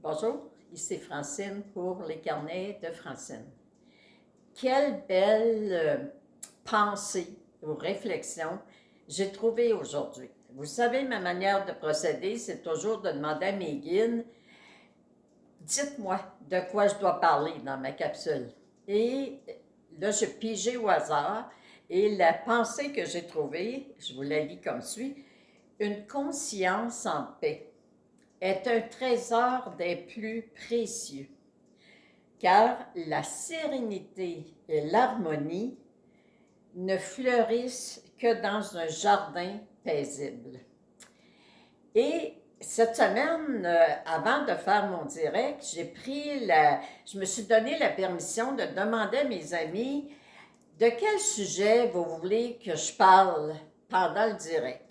Bonjour, ici Francine pour les carnets de Francine. Quelle belle pensée ou réflexion j'ai trouvée aujourd'hui. Vous savez, ma manière de procéder, c'est toujours de demander à mes guides, dites-moi de quoi je dois parler dans ma capsule. Et là, j'ai pigé au hasard et la pensée que j'ai trouvée, je vous la lis comme suit, une conscience en paix est un trésor des plus précieux, car la sérénité et l'harmonie ne fleurissent que dans un jardin paisible. Et cette semaine, avant de faire mon direct, je me suis donné la permission de demander à mes amis de quel sujet vous voulez que je parle pendant le direct.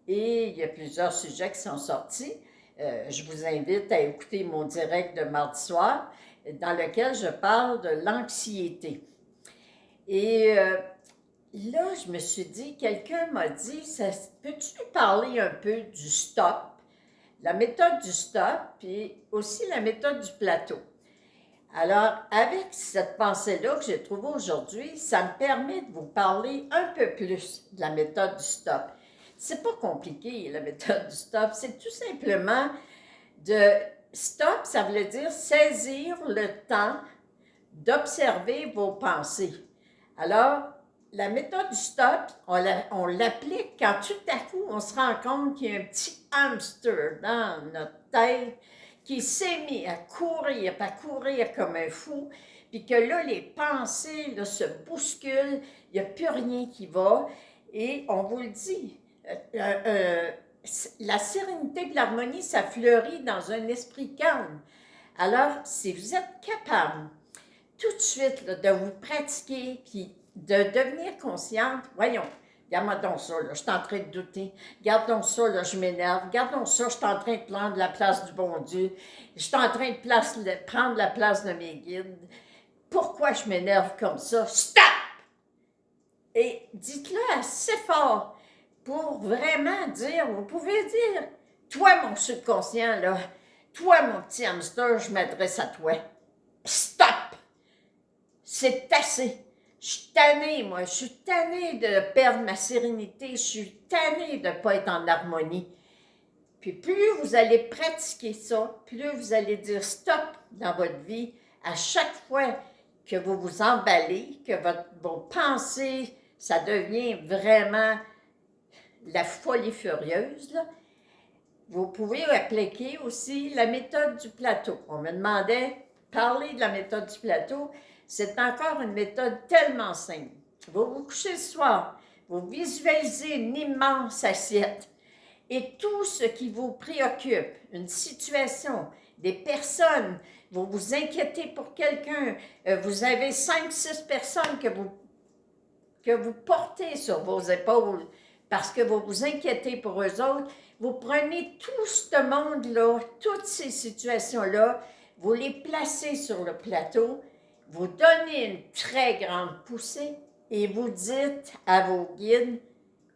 Et il y a plusieurs sujets qui sont sortis. Je vous invite à écouter mon direct de mardi soir dans lequel je parle de l'anxiété. Et là, je me suis dit, quelqu'un m'a dit, peux-tu parler un peu du stop, la méthode du stop, puis aussi la méthode du plateau? Alors, avec cette pensée-là que j'ai trouvée aujourd'hui, ça me permet de vous parler un peu plus de la méthode du stop. C'est pas compliqué, la méthode du stop, c'est tout simplement de stop, ça veut dire saisir le temps d'observer vos pensées. Alors, la méthode du stop, on l'applique quand tout à coup, on se rend compte qu'il y a un petit hamster dans notre tête qui s'est mis à courir comme un fou, puis que là, les pensées là, se bousculent, il n'y a plus rien qui va, et on vous le dit, la sérénité et l'harmonie, ça fleurit dans un esprit calme. Alors, si vous êtes capable tout de suite là, de vous pratiquer, puis de devenir consciente, voyons, regarde-moi donc ça, là, je suis en train de douter. Regarde donc ça, là, je m'énerve. Regarde donc ça, je suis en train de prendre la place du bon Dieu. Je suis en train de prendre la place de mes guides. Pourquoi je m'énerve comme ça? Stop! Et dites-le assez fort pour vraiment dire, vous pouvez dire, toi, mon subconscient, là, toi, mon petit hamster, je m'adresse à toi. Stop! C'est assez. Je suis tannée, moi. Je suis tannée de perdre ma sérénité. Je suis tannée de ne pas être en harmonie. Puis plus vous allez pratiquer ça, plus vous allez dire stop dans votre vie à chaque fois que vous vous emballez, que vos pensées, ça devient vraiment la folie furieuse, là. Vous pouvez appliquer aussi la méthode du plateau. On me demandait, parler de la méthode du plateau, c'est encore une méthode tellement simple. Vous vous couchez le soir, vous visualisez une immense assiette et tout ce qui vous préoccupe, une situation, des personnes, vous vous inquiétez pour quelqu'un, vous avez 5-6 personnes que vous portez sur vos épaules parce que vous vous inquiétez pour eux autres, vous prenez tout ce monde-là, toutes ces situations-là, vous les placez sur le plateau, vous donnez une très grande poussée et vous dites à vos guides,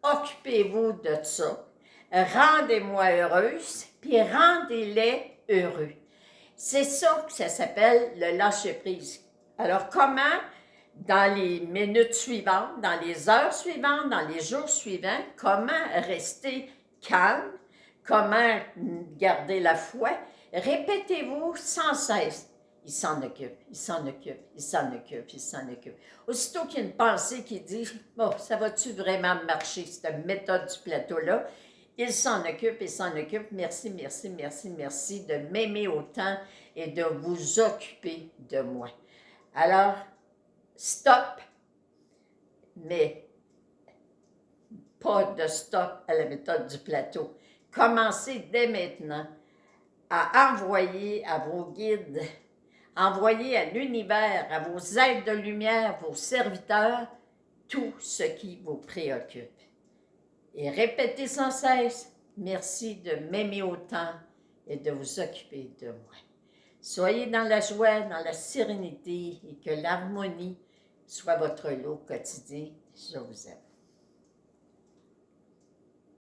occupez-vous de ça, rendez-moi heureuse, puis rendez-les heureux. C'est ça que ça s'appelle le lâcher-prise. Alors, comment, dans les minutes suivantes, dans les heures suivantes, dans les jours suivants, comment rester calme, comment garder la foi, répétez-vous sans cesse. Il s'en occupe, il s'en occupe, il s'en occupe, il s'en occupe. Aussitôt qu'il y a une pensée qui dit « Bon, ça va-tu vraiment marcher, cette méthode du plateau-là? » Il s'en occupe, il s'en occupe. Merci, merci, merci, merci de m'aimer autant et de vous occuper de moi. Alors, stop, mais pas de stop à la méthode du plateau. Commencez dès maintenant à envoyer à vos guides, envoyer à l'univers, à vos êtres de lumière, vos serviteurs, tout ce qui vous préoccupe. Et répétez sans cesse, merci de m'aimer autant et de vous occuper de moi. Soyez dans la joie, dans la sérénité et que l'harmonie soit votre lot quotidien. Je vous aime.